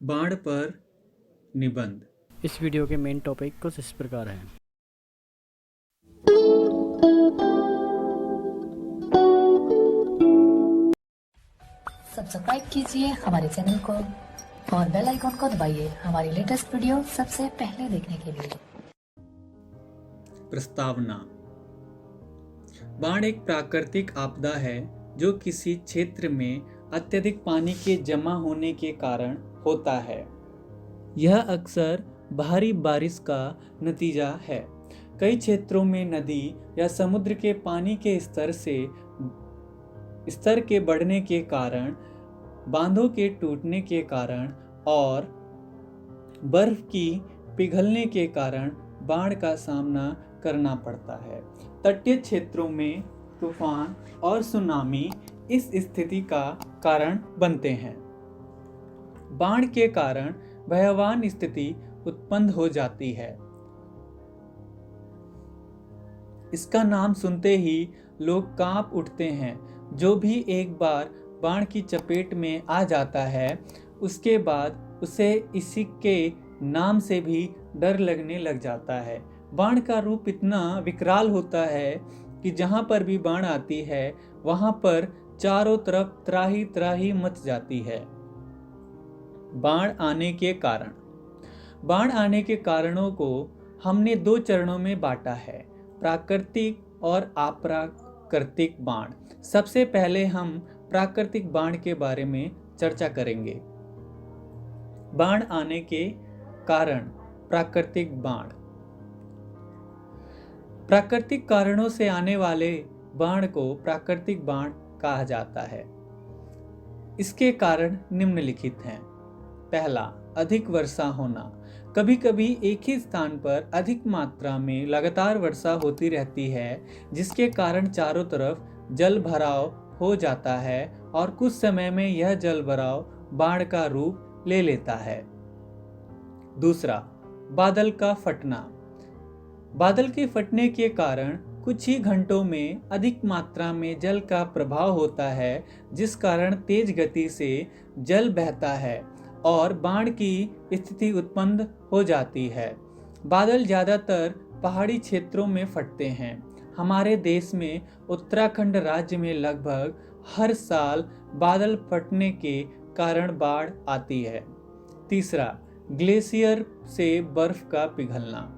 बाढ़ पर निबंध। इस वीडियो के मेन टॉपिक कुछ इस प्रकार हैं। सब्सक्राइब कीजिए हमारे चैनल को और बेल आइकॉन को दबाइए हमारी लेटेस्ट वीडियो सबसे पहले देखने के लिए। प्रस्तावना। बाढ़ एक प्राकृतिक आपदा है जो किसी क्षेत्र में अत्यधिक पानी के जमा होने के कारण होता है। यह अक्सर भारी बारिश का नतीजा है। कई क्षेत्रों में नदी या समुद्र के पानी के स्तर के बढ़ने के कारण, बांधों के टूटने के कारण और बर्फ की पिघलने के कारण बाढ़ का सामना करना पड़ता है। तटीय क्षेत्रों में तूफान और सुनामी इस स्थिति का कारण बनते हैं। बाढ़ के कारण भयावह स्थिति उत्पन्न हो जाती है। इसका नाम सुनते ही लोग कांप उठते हैं। जो भी एक बार बाढ़ की चपेट में आ जाता है, उसके बाद उसे इसी के नाम से भी डर लगने लग जाता है। बाढ़ का रूप इतना विकराल होता है कि जहाँ पर भी बाढ़ आती है वहाँ पर चारों तरफ त्राही त्राही मच जाती है। बाढ़ आने के कारण। बाढ़ आने के कारणों को हमने दो चरणों में बांटा है, प्राकृतिक और अप्राकृतिक बाढ़। सबसे पहले हम प्राकृतिक बाढ़ के बारे में चर्चा करेंगे। बाढ़ आने के कारण। प्राकृतिक बाढ़। प्राकृतिक कारणों से आने वाले बाढ़ को प्राकृतिक बाढ़ कहा जाता है। इसके कारण निम्नलिखित हैं। पहला, अधिक वर्षा होना। कभी कभी एक ही स्थान पर अधिक मात्रा में लगातार वर्षा होती रहती है, जिसके कारण चारों तरफ जल भराव हो जाता है और कुछ समय में यह जल भराव बाढ़ का रूप ले लेता है। दूसरा, बादल का फटना। बादल के फटने के कारण कुछ ही घंटों में अधिक मात्रा में जल का प्रभाव होता है, जिस कारण तेज गति से जल बहता है और बाढ़ की स्थिति उत्पन्न हो जाती है। बादल ज़्यादातर पहाड़ी क्षेत्रों में फटते हैं। हमारे देश में उत्तराखंड राज्य में लगभग हर साल बादल फटने के कारण बाढ़ आती है। तीसरा, ग्लेशियर से बर्फ का पिघलना।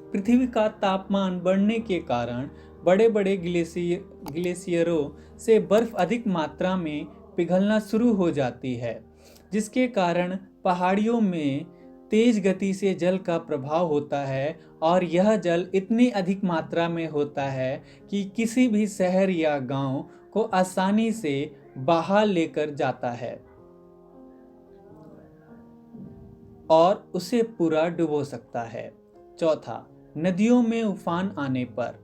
पृथ्वी का तापमान बढ़ने के कारण बड़े बड़े ग्लेशियरों से बर्फ अधिक मात्रा में पिघलना शुरू हो जाती है, जिसके कारण पहाड़ियों में तेज गति से जल का प्रभाव होता है और यह जल इतनी अधिक मात्रा में होता है कि किसी भी शहर या गांव को आसानी से बहा लेकर जाता है और उसे पूरा डुबो सकता है। चौथा, नदियों में उफान आने पर।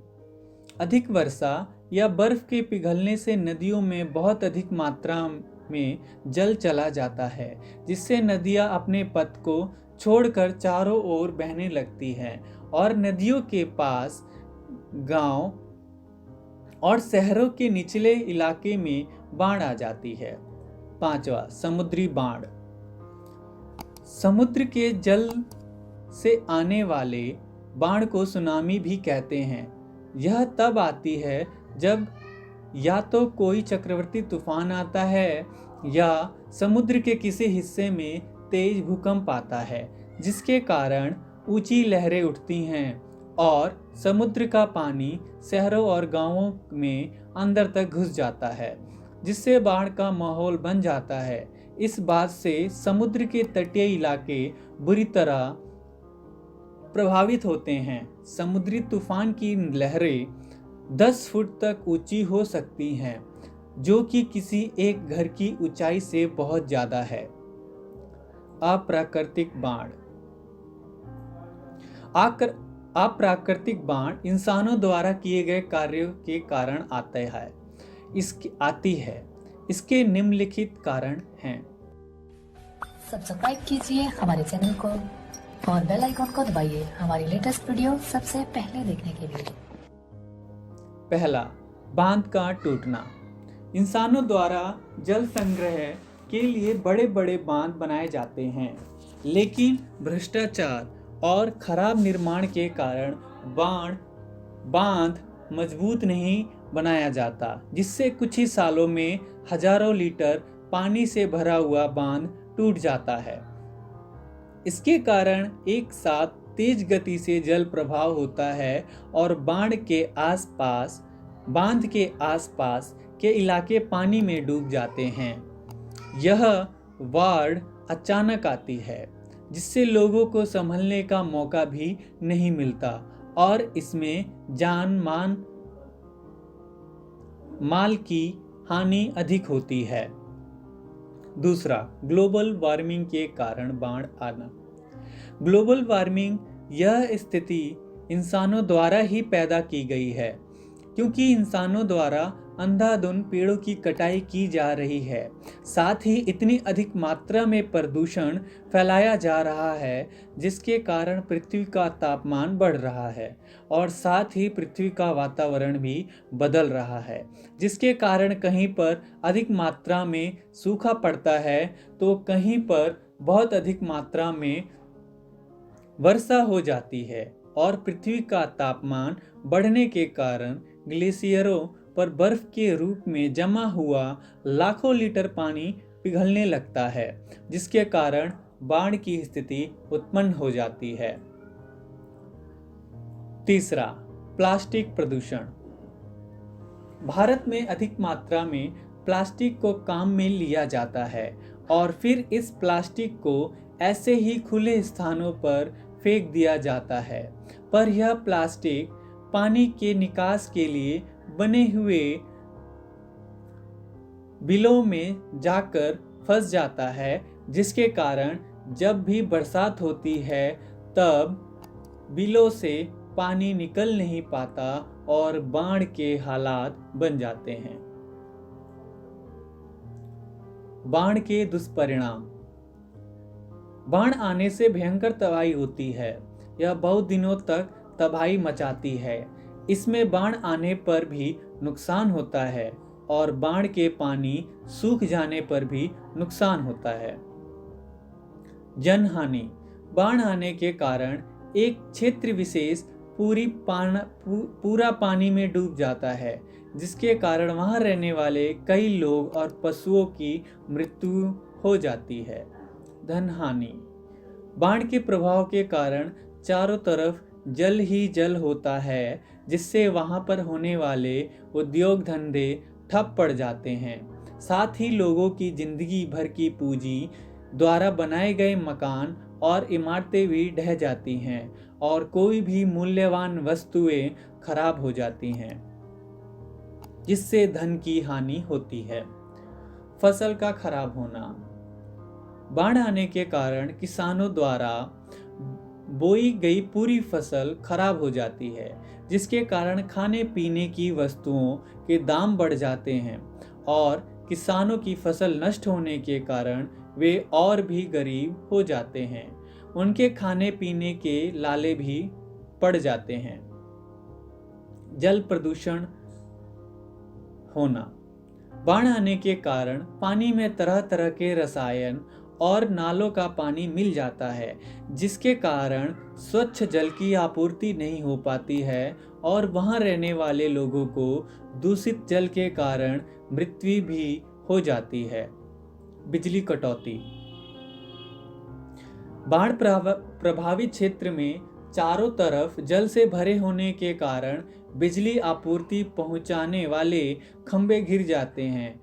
अधिक वर्षा या बर्फ के पिघलने से नदियों में बहुत अधिक मात्रा में जल चला जाता है, जिससे नदियां अपने पथ को छोड़कर चारों ओर बहने लगती हैं और नदियों के पास गांव और शहरों के निचले इलाके में बाढ़ आ जाती है। पांचवा, समुद्री बाढ़। समुद्र के जल से आने वाले बाढ़ को सुनामी भी कहते हैं। यह तब आती है जब या तो कोई चक्रवाती तूफान आता है या समुद्र के किसी हिस्से में तेज भूकंप आता है, जिसके कारण ऊंची लहरें उठती हैं और समुद्र का पानी शहरों और गांवों में अंदर तक घुस जाता है, जिससे बाढ़ का माहौल बन जाता है। इस बात से समुद्र के तटीय इलाके बुरी तरह प्रभावित होते हैं। समुद्री तूफान की लहरें 10 फुट तक ऊंची हो सकती हैं, जो कि किसी एक घर की ऊंचाई से बहुत ज्यादा है। अप्राकृतिक बाढ़। अप्राकृतिक बाढ़ इंसानों द्वारा किए गए कार्यों के कारण आती है। इसके निम्नलिखित कारण हैं। सब्सक्राइब कीजिए हमारे चैनल को और बेल आइकॉन को दबाइए हमारी लेटेस्ट वीडियो सबसे पहले देखने के लिए। पहला, बांध का टूटना। इंसानों द्वारा जल संग्रह के लिए बड़े बड़े बांध बनाए जाते हैं, लेकिन भ्रष्टाचार और खराब निर्माण के कारण बांध मजबूत नहीं बनाया जाता, जिससे कुछ ही सालों में हजारों लीटर पानी से भरा हुआ बांध टूट जाता है। इसके कारण एक साथ तेज गति से जल प्रवाह होता है और बांध के आसपास के इलाके पानी में डूब जाते हैं। यह बाढ़ अचानक आती है, जिससे लोगों को संभलने का मौका भी नहीं मिलता और इसमें जान माल की हानि अधिक होती है। दूसरा, ग्लोबल वार्मिंग के कारण बाढ़ आना। ग्लोबल वार्मिंग यह स्थिति इंसानों द्वारा ही पैदा की गई है, क्योंकि इंसानों द्वारा अंधाधुंध पेड़ों की कटाई की जा रही है। साथ ही इतनी अधिक मात्रा में प्रदूषण फैलाया जा रहा है, जिसके कारण पृथ्वी का तापमान बढ़ रहा है और साथ ही पृथ्वी का वातावरण भी बदल रहा है, जिसके कारण कहीं पर अधिक मात्रा में सूखा पड़ता है तो कहीं पर बहुत अधिक मात्रा में वर्षा हो जाती है और पृथ्वी का तापमान बढ़ने के कारण ग्लेशियरों पर बर्फ के रूप में जमा हुआ लाखों लीटर पानी पिघलने लगता है, जिसके कारण बाढ़ की स्थिति उत्पन्न हो जाती है। तीसरा, प्लास्टिक प्रदूषण। भारत में अधिक मात्रा में प्लास्टिक को काम में लिया जाता है और फिर इस प्लास्टिक को ऐसे ही खुले स्थानों पर फेंक दिया जाता है, पर यह प्लास्टिक पानी के निकास के लिए बने हुए बिलों में जाकर फंस जाता है, जिसके कारण जब भी बरसात होती है तब बिलों से पानी निकल नहीं पाता और बाढ़ के हालात बन जाते हैं। बाढ़ के दुष्परिणाम। बाढ़ आने से भयंकर तबाही होती है। यह बहुत दिनों तक तबाही मचाती है। इसमें बाढ़ आने पर भी नुकसान होता है और बाढ़ के पानी सूख जाने पर भी नुकसान होता है। जनहानि। बाढ़ आने के कारण एक क्षेत्र विशेष पूरा पानी में डूब जाता है, जिसके कारण वहां रहने वाले कई लोग और पशुओं की मृत्यु हो जाती है। धन हानि। बाढ़ के प्रभाव के कारण चारों तरफ जल ही जल होता है, जिससे वहां पर होने वाले उद्योग धंधे ठप पड़ जाते हैं। साथ ही लोगों की जिंदगी भर की पूंजी द्वारा बनाए गए मकान और इमारतें भी ढह जाती हैं और कोई भी मूल्यवान वस्तुएं खराब हो जाती हैं, जिससे धन की हानि होती है। फसल का खराब होना। बाढ़ आने के कारण किसानों द्वारा बोई गई पूरी फसल खराब हो जाती है, जिसके कारण खाने पीने की वस्तुओं के दाम बढ़ जाते हैं और किसानों की फसल नष्ट होने के कारण वे और भी गरीब हो जाते हैं। उनके खाने पीने के लाले भी पड़ जाते हैं। जल प्रदूषण होना। बाढ़ आने के कारण पानी में तरह तरह के रसायन और नालों का पानी मिल जाता है, जिसके कारण स्वच्छ जल की आपूर्ति नहीं हो पाती है और वहां रहने वाले लोगों को दूषित जल के कारण मृत्यु भी हो जाती है। बिजली कटौती। बाढ़ प्रभावित क्षेत्र में चारों तरफ जल से भरे होने के कारण बिजली आपूर्ति पहुंचाने वाले खंभे गिर जाते हैं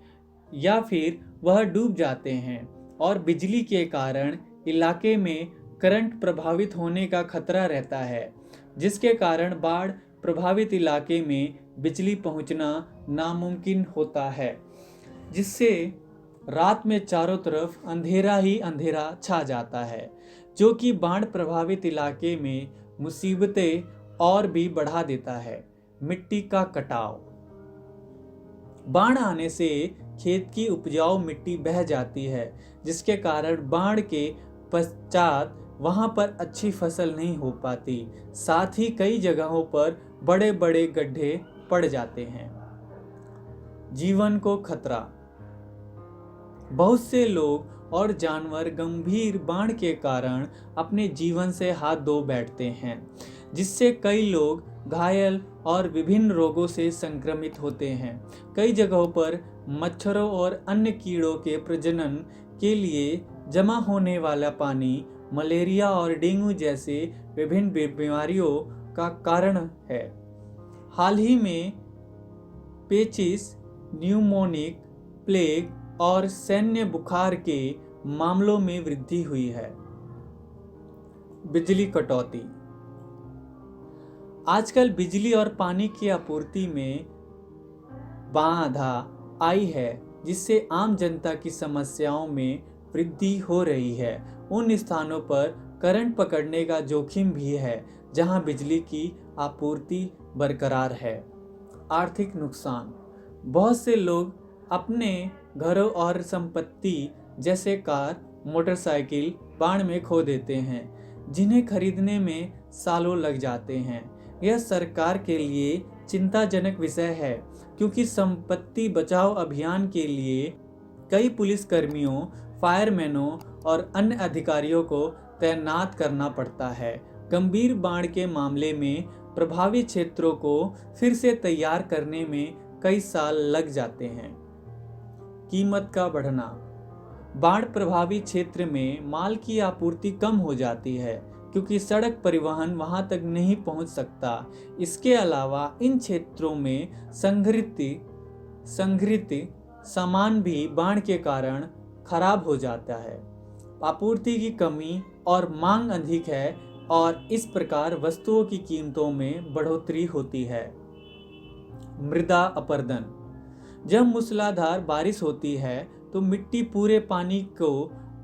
या फिर वह डूब जाते हैं और बिजली के कारण इलाके में करंट प्रभावित होने का खतरा रहता है, जिसके कारण बाढ़ प्रभावित इलाके में बिजली पहुंचना नामुमकिन होता है, जिससे रात में चारों तरफ अंधेरा ही अंधेरा छा जाता है, जो कि बाढ़ प्रभावित इलाके में मुसीबतें और भी बढ़ा देता है। मिट्टी का कटाव। बाढ़ आने से खेत की उपजाऊ मिट्टी बह जाती है, जिसके कारण बाढ़ के पश्चात वहां पर अच्छी फसल नहीं हो पाती। साथ ही कई जगहों पर बड़े बड़े गड्ढे पड़ जाते हैं। जीवन को खतरा। बहुत से लोग और जानवर गंभीर बाढ़ के कारण अपने जीवन से हाथ धो बैठते हैं, जिससे कई लोग घायल और विभिन्न रोगों से संक्रमित होते हैं। कई जगहों पर मच्छरों और अन्य कीड़ों के प्रजनन के लिए जमा होने वाला पानी मलेरिया और डेंगू जैसे विभिन्न बीमारियों का कारण है। हाल ही में पेचिस, न्यूमोनिक, प्लेग और सैन्य बुखार के मामलों में वृद्धि हुई है। बिजली कटौती। आजकल बिजली और पानी की आपूर्ति में बाधा आई है, जिससे आम जनता की समस्याओं में वृद्धि हो रही है। उन स्थानों पर करंट पकड़ने का जोखिम भी है जहां बिजली की आपूर्ति बरकरार है। आर्थिक नुकसान। बहुत से लोग अपने घरों और संपत्ति जैसे कार, मोटरसाइकिल बाढ़ में खो देते हैं, जिन्हें खरीदने में सालों लग जाते हैं। यह सरकार के लिए चिंताजनक विषय है, क्योंकि संपत्ति बचाओ अभियान के लिए कई पुलिसकर्मियों, फायरमैनों और अन्य अधिकारियों को तैनात करना पड़ता है। गंभीर बाढ़ के मामले में प्रभावित क्षेत्रों को फिर से तैयार करने में कई साल लग जाते हैं। कीमत का बढ़ना। बाढ़ प्रभावित क्षेत्र में माल की आपूर्ति कम हो जाती है, क्योंकि सड़क परिवहन वहां तक नहीं पहुंच सकता। इसके अलावा इन क्षेत्रों में संग्रहित सामान भी बाढ़ के कारण खराब हो जाता है। आपूर्ति की कमी और मांग अधिक है, और इस प्रकार वस्तुओं की कीमतों में बढ़ोतरी होती है। मृदा अपरदन। जब मूसलाधार बारिश होती है तो मिट्टी पूरे पानी को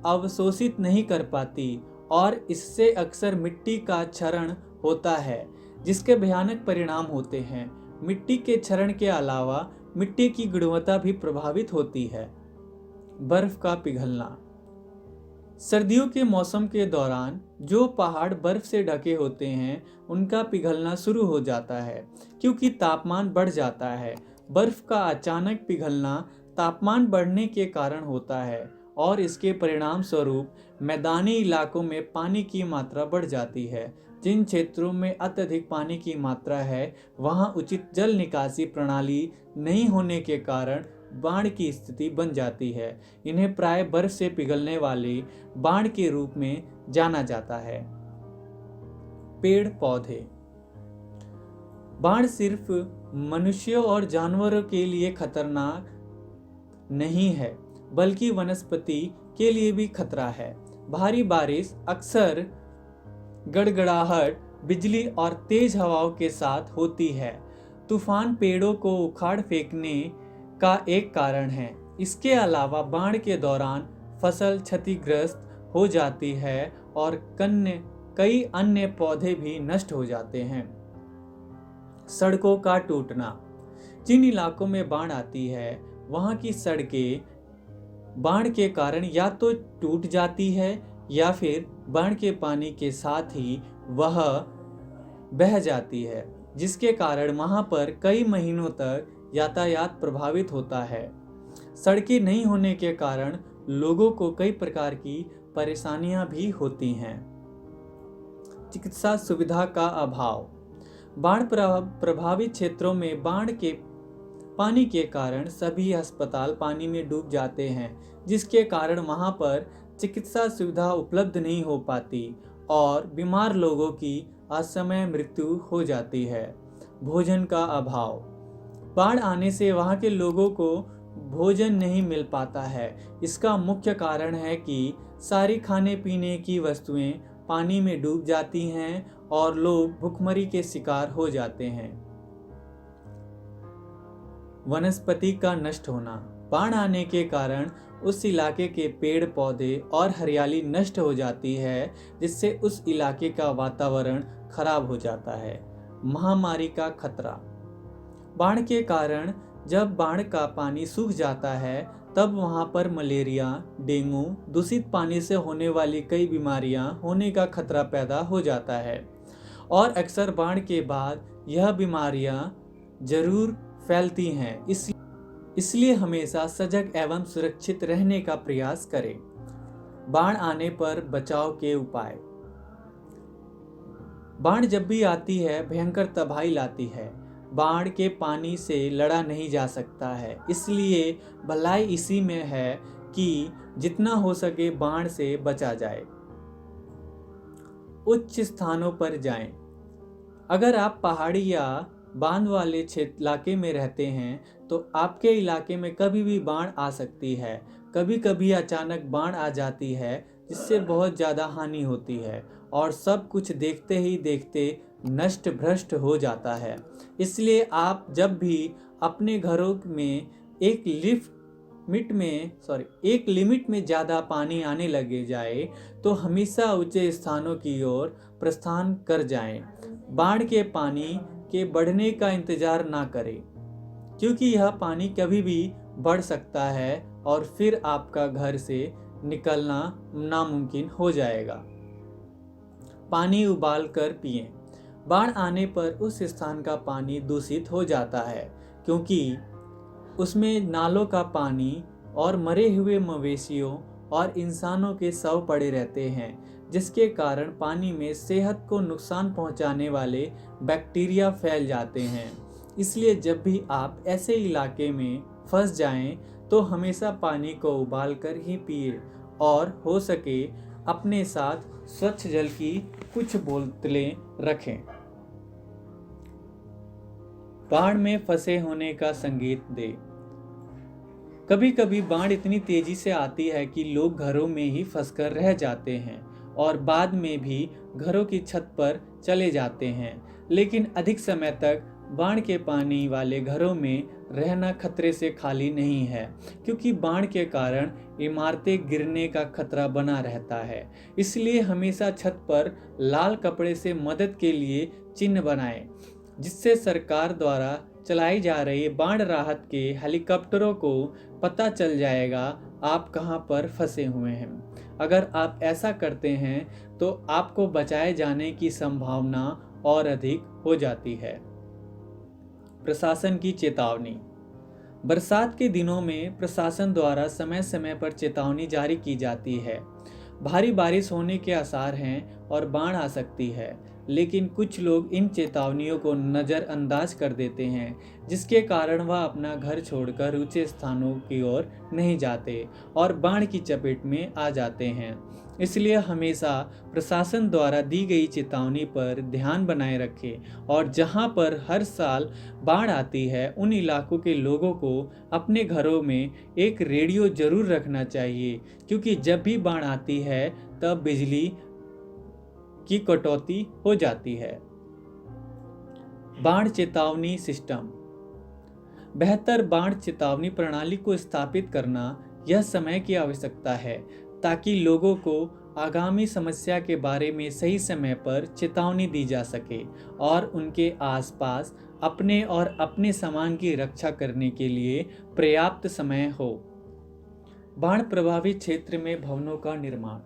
अवशोषित नहीं कर पाती, और इससे अक्सर मिट्टी का क्षरण होता है, जिसके भयानक परिणाम होते हैं। मिट्टी के क्षरण के अलावा मिट्टी की गुणवत्ता भी प्रभावित होती है। बर्फ का पिघलना। सर्दियों के मौसम के दौरान जो पहाड़ बर्फ से ढके होते हैं, उनका पिघलना शुरू हो जाता है, क्योंकि तापमान बढ़ जाता है। बर्फ का अचानक पिघलना तापमान बढ़ने के कारण होता है, और इसके परिणाम स्वरूप मैदानी इलाकों में पानी की मात्रा बढ़ जाती है। जिन क्षेत्रों में अत्यधिक पानी की मात्रा है, वहां उचित जल निकासी प्रणाली नहीं होने के कारण बाढ़ की स्थिति बन जाती है। इन्हें प्राय बर्फ से पिघलने वाले बाढ़ के रूप में जाना जाता है। पेड़ पौधे। बाढ़ सिर्फ मनुष्यों और जानवरों के लिए खतरनाक नहीं है, बल्कि वनस्पति के लिए भी खतरा है। भारी बारिश अक्सर गड़गड़ाहट, बिजली और तेज हवाओं के साथ होती है। तूफान पेड़ों को उखाड़ फेंकने का एक कारण है। इसके अलावा बाढ़ के दौरान फसल क्षतिग्रस्त हो जाती है, और कई अन्य पौधे भी नष्ट हो जाते हैं। सड़कों का टूटना। जिन इलाकों में बाढ़ आती है, वहां की सड़कें बाढ़ के कारण या तो टूट जाती है, या फिर बाढ़ के पानी के साथ ही वह बह जाती है, जिसके कारण वहां पर कई महीनों तक यातायात प्रभावित होता है। सड़कें नहीं होने के कारण लोगों को कई प्रकार की परेशानियां भी होती हैं। चिकित्सा सुविधा का अभाव। बाढ़ प्रभावित क्षेत्रों में बाढ़ के पानी के कारण सभी अस्पताल पानी में डूब जाते हैं, जिसके कारण वहां पर चिकित्सा सुविधा उपलब्ध नहीं हो पाती, और बीमार लोगों की असमय मृत्यु हो जाती है। भोजन का अभाव। बाढ़ आने से वहां के लोगों को भोजन नहीं मिल पाता है। इसका मुख्य कारण है कि सारी खाने पीने की वस्तुएं पानी में डूब जाती हैं, और लोग भुखमरी के शिकार हो जाते हैं। वनस्पति का नष्ट होना। बाढ़ आने के कारण उस इलाके के पेड़ पौधे और हरियाली नष्ट हो जाती है, जिससे उस इलाके का वातावरण खराब हो जाता है। महामारी का खतरा। बाढ़ के कारण जब बाढ़ का पानी सूख जाता है, तब वहां पर मलेरिया, डेंगू, दूषित पानी से होने वाली कई बीमारियां होने का खतरा पैदा हो जाता है, और अक्सर बाढ़ के बाद यह बीमारियां जरूर फैलती हैं। इसलिए हमेशा सजग एवं सुरक्षित रहने का प्रयास करें। बाढ़ आने पर बचाव के उपाय। बाढ़ जब भी आती है भयंकर तबाही लाती है। बाढ़ के पानी से लड़ा नहीं जा सकता है, इसलिए भलाई इसी में है कि जितना हो सके बाढ़ से बचा जाए। उच्च स्थानों पर जाएं। अगर आप पहाड़ी या बांध वाले क्षेत्र इलाके में रहते हैं तो आपके इलाके में कभी भी बाढ़ आ सकती है। कभी कभी अचानक बाढ़ आ जाती है जिससे बहुत ज़्यादा हानि होती है और सब कुछ देखते ही देखते नष्ट भ्रष्ट हो जाता है। इसलिए आप जब भी अपने घरों में एक लिमिट में ज़्यादा पानी आने लगे जाए तो हमेशा ऊंचे स्थानों की ओर प्रस्थान कर जाएं। बाढ़ के पानी के बढ़ने का इंतजार ना करें, क्योंकि यह पानी कभी भी बढ़ सकता है और फिर आपका घर से निकलना नामुमकिन हो जाएगा। पानी उबाल कर पिएं। बाढ़ आने पर उस स्थान का पानी दूषित हो जाता है, क्योंकि उसमें नालों का पानी और मरे हुए मवेशियों और इंसानों के शव पड़े रहते हैं, जिसके कारण पानी में सेहत को नुकसान पहुंचाने वाले बैक्टीरिया फैल जाते हैं। इसलिए जब भी आप ऐसे इलाके में फंस जाएं तो हमेशा पानी को उबाल कर ही पिए और हो सके अपने साथ स्वच्छ जल की कुछ बोतलें रखें। बाढ़ में फंसे होने का संकेत दे। कभी कभी बाढ़ इतनी तेजी से आती है कि लोग घरों में ही फंसकर रह जाते हैं और बाद में भी घरों की छत पर चले जाते हैं, लेकिन अधिक समय तक बाढ़ के पानी वाले घरों में रहना खतरे से खाली नहीं है, क्योंकि बाढ़ के कारण इमारतें गिरने का खतरा बना रहता है। इसलिए हमेशा छत पर लाल कपड़े से मदद के लिए चिन्ह बनाएं, जिससे सरकार द्वारा चलाई जा रही बाढ़ राहत के हेलीकॉप्टरों को पता चल जाएगा आप कहां पर फंसे हुए हैं। अगर आप ऐसा करते हैं तो आपको बचाए जाने की संभावना और अधिक हो जाती है। प्रशासन की चेतावनी। बरसात के दिनों में प्रशासन द्वारा समय समय पर चेतावनी जारी की जाती है। भारी बारिश होने के आसार हैं और बाढ़ आ सकती है, लेकिन कुछ लोग इन चेतावनियों को नज़रअंदाज कर देते हैं, जिसके कारण वह अपना घर छोड़कर ऊंचे स्थानों की ओर नहीं जाते और बाढ़ की चपेट में आ जाते हैं। इसलिए हमेशा प्रशासन द्वारा दी गई चेतावनी पर ध्यान बनाए रखें और जहां पर हर साल बाढ़ आती है उन इलाकों के लोगों को अपने घरों में एक रेडियो जरूर रखना चाहिए, क्योंकि जब भी बाढ़ आती है तब बिजली की कटौती हो जाती है। बाढ़ चेतावनी सिस्टम। बेहतर बाढ़ चेतावनी प्रणाली को स्थापित करना यह समय की आवश्यकता है, ताकि लोगों को आगामी समस्या के बारे में सही समय पर चेतावनी दी जा सके और उनके आसपास अपने और अपने सामान की रक्षा करने के लिए पर्याप्त समय हो। बाढ़ प्रभावित क्षेत्र में भवनों का निर्माण।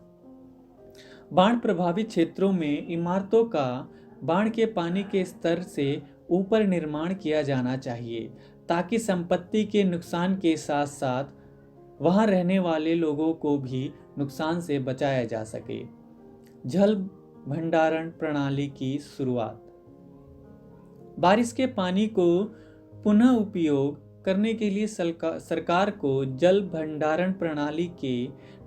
बाढ़ प्रभावित क्षेत्रों में इमारतों का बाढ़ के पानी के स्तर से ऊपर निर्माण किया जाना चाहिए, ताकि संपत्ति के नुकसान के साथ साथ वहां रहने वाले लोगों को भी नुकसान से बचाया जा सके। जल भंडारण प्रणाली की शुरुआत। बारिश के पानी को पुनः उपयोग करने के लिए सरकार को जल भंडारण प्रणाली के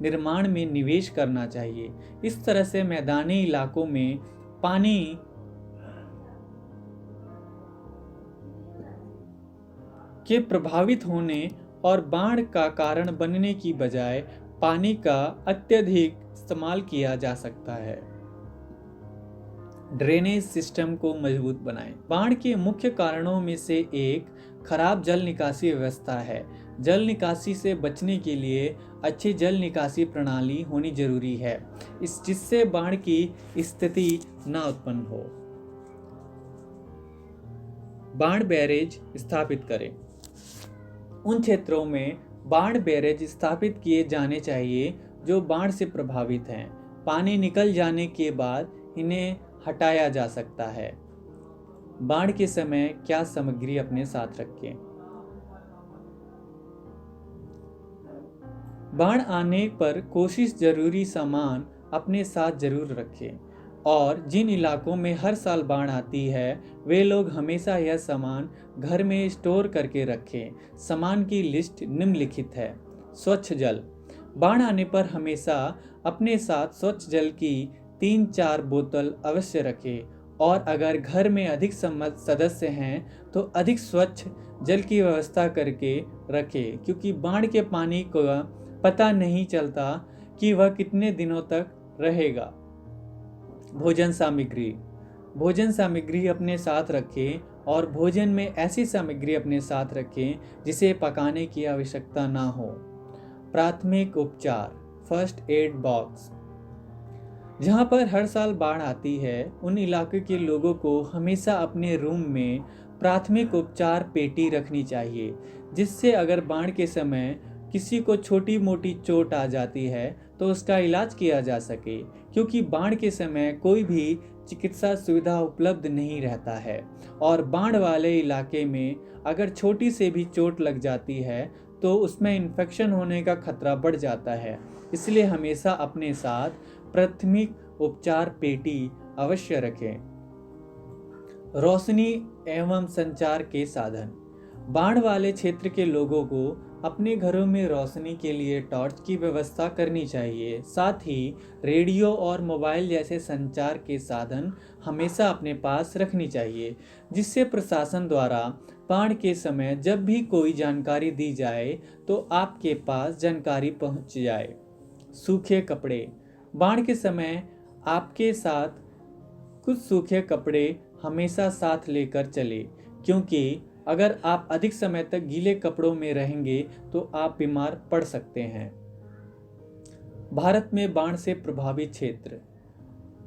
निर्माण में निवेश करना चाहिए। इस तरह से मैदानी इलाकों में पानी के प्रभावित होने और बाढ़ का कारण बनने की बजाय पानी का अत्यधिक इस्तेमाल किया जा सकता है। ड्रेनेज सिस्टम को मजबूत बनाएं। बाढ़ के मुख्य कारणों में से एक खराब जल निकासी व्यवस्था है। जल निकासी से बचने के लिए अच्छी जल निकासी प्रणाली होनी जरूरी है, जिससे बाढ़ की स्थिति न उत्पन्न हो। बाढ़ बैरेज स्थापित करें। उन क्षेत्रों में बाढ़ बैरेज स्थापित किए जाने चाहिए जो बाढ़ से प्रभावित हैं। पानी निकल जाने के बाद इन्हें हटाया जा सकता है। बाढ़ के समय क्या सामग्री अपने साथ रखें। बाढ़ आने पर कोशिश जरूरी सामान अपने साथ जरूर रखें और जिन इलाकों में हर साल बाढ़ आती है वे लोग हमेशा यह सामान घर में स्टोर करके रखें। सामान की लिस्ट निम्नलिखित है। स्वच्छ जल। बाढ़ आने पर हमेशा अपने साथ स्वच्छ जल की 3-4 बोतल अवश्य रखें और अगर घर में अधिक सदस्य हैं तो अधिक स्वच्छ जल की व्यवस्था करके रखें, क्योंकि बाढ़ के पानी को पता नहीं चलता कि वह कितने दिनों तक रहेगा। भोजन सामग्री। भोजन सामग्री अपने साथ रखें और भोजन में ऐसी सामग्री अपने साथ रखें जिसे पकाने की आवश्यकता ना हो। प्राथमिक उपचार, फर्स्ट एड बॉक्स। जहाँ पर हर साल बाढ़ आती है उन इलाके के लोगों को हमेशा अपने रूम में प्राथमिक उपचार पेटी रखनी चाहिए, जिससे अगर बाढ़ के समय किसी को छोटी मोटी चोट आ जाती है तो उसका इलाज किया जा सके, क्योंकि बाढ़ के समय कोई भी चिकित्सा सुविधा उपलब्ध नहीं रहता है और बाढ़ वाले इलाके में अगर छोटी से भी चोट लग जाती है तो उसमें इन्फेक्शन होने का खतरा बढ़ जाता है। इसलिए हमेशा अपने साथ प्राथमिक उपचार पेटी अवश्य रखें। रोशनी एवं संचार के साधन। बाढ़ वाले क्षेत्र के लोगों को अपने घरों में रोशनी के लिए टॉर्च की व्यवस्था करनी चाहिए। साथ ही रेडियो और मोबाइल जैसे संचार के साधन हमेशा अपने पास रखनी चाहिए, जिससे प्रशासन द्वारा बाढ़ के समय जब भी कोई जानकारी दी जाए तो आपके पास जानकारी पहुंच जाए। सूखे कपड़े। बाढ़ के समय आपके साथ कुछ सूखे कपड़े हमेशा साथ लेकर चले, क्योंकि अगर आप अधिक समय तक गीले कपड़ों में रहेंगे तो आप बीमार पड़ सकते हैं। भारत में बाढ़ से प्रभावित क्षेत्र।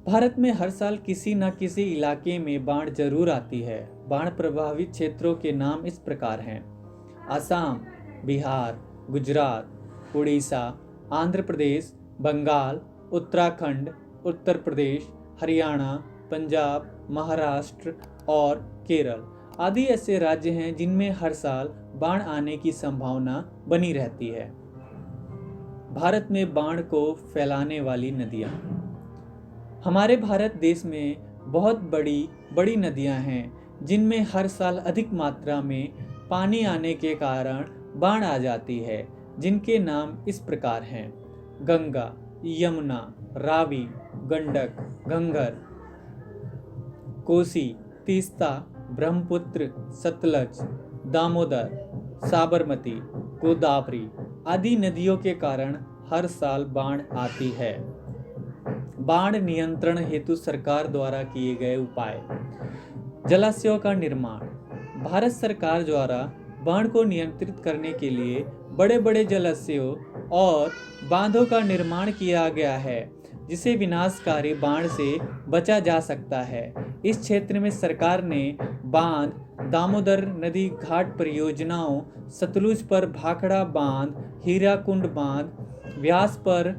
भारत में हर साल किसी न किसी इलाके में बाढ़ जरूर आती है। बाढ़ प्रभावित क्षेत्रों के नाम इस प्रकार हैं: असम, बिहार, गुजरात, उड़ीसा, आंध्र प्रदेश, बंगाल, उत्तराखंड, उत्तर प्रदेश, हरियाणा, पंजाब, महाराष्ट्र और केरल आदि ऐसे राज्य हैं जिनमें हर साल बाढ़ आने की संभावना बनी रहती है। भारत में बाढ़ को फैलाने वाली नदियाँ। हमारे भारत देश में बहुत बड़ी नदियाँ हैं जिनमें हर साल अधिक मात्रा में पानी आने के कारण बाढ़ आ जाती है, जिनके नाम इस प्रकार हैं: गंगा, यमुना, रावी, गंडक, घंघर, कोसी, तीस्ता, ब्रह्मपुत्र, सतलज, दामोदर, साबरमती, गोदावरी आदि नदियों के कारण हर साल बाढ़ आती है। बाढ़ नियंत्रण हेतु सरकार द्वारा किए गए उपाय। जलाशयों का निर्माण। भारत सरकार द्वारा बाढ़ को नियंत्रित करने के लिए बड़े बड़े जलाशयों और बांधों का निर्माण किया गया है, जिसे विनाशकारी बाढ़ से बचा जा सकता है। इस क्षेत्र में सरकार ने बांध, दामोदर नदी घाट परियोजनाओं, सतलुज पर भाखड़ा बांध, हीराकुंड बांध, व्यास पर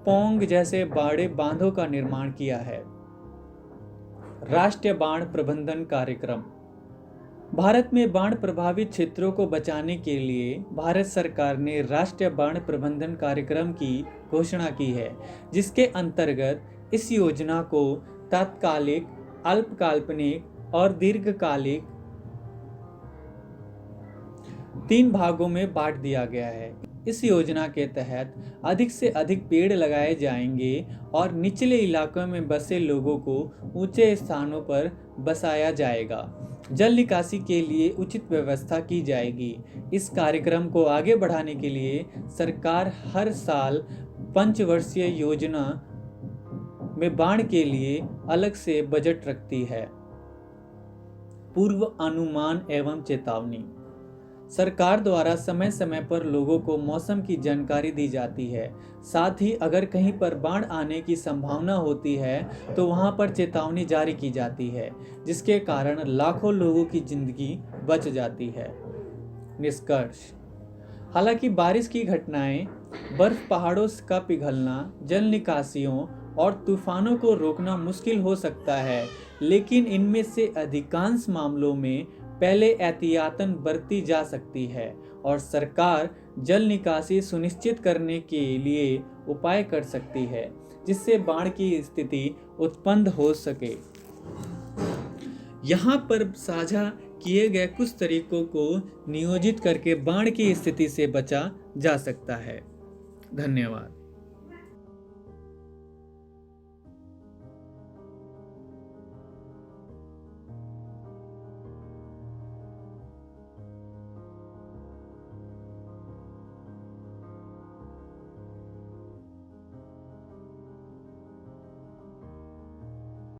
पोंग जैसे बड़े बांधों का निर्माण किया है। राष्ट्रीय बाढ़ प्रबंधन कार्यक्रम। भारत में बाढ़ प्रभावित क्षेत्रों को बचाने के लिए भारत सरकार ने राष्ट्रीय बाढ़ प्रबंधन कार्यक्रम की घोषणा की है, जिसके अंतर्गत इस योजना को तात्कालिक, अल्पकाल्पनिक और दीर्घकालिक 3 भागों में बांट दिया गया है। इस योजना के तहत अधिक से अधिक पेड़ लगाए जाएंगे और निचले इलाकों में बसे लोगों को ऊंचे स्थानों पर बसाया जाएगा। जल निकासी के लिए उचित व्यवस्था की जाएगी। इस कार्यक्रम को आगे बढ़ाने के लिए सरकार हर साल पंचवर्षीय योजना में बाढ़ के लिए अलग से बजट रखती है। पूर्व अनुमान एवं चेतावनी। सरकार द्वारा समय समय पर लोगों को मौसम की जानकारी दी जाती है। साथ ही अगर कहीं पर बाढ़ आने की संभावना होती है तो वहां पर चेतावनी जारी की जाती है, जिसके कारण लाखों लोगों की जिंदगी बच जाती है। निष्कर्ष। हालांकि बारिश की घटनाएं, बर्फ पहाड़ों का पिघलना, जल निकासियों और तूफानों को रोकना मुश्किल हो सकता है, लेकिन इनमें से अधिकांश मामलों में पहले एहतियातन बरती जा सकती है और सरकार जल निकासी सुनिश्चित करने के लिए उपाय कर सकती है, जिससे बाढ़ की स्थिति उत्पन्न हो सके। यहाँ पर साझा किए गए कुछ तरीकों को नियोजित करके बाढ़ की स्थिति से बचा जा सकता है। धन्यवाद।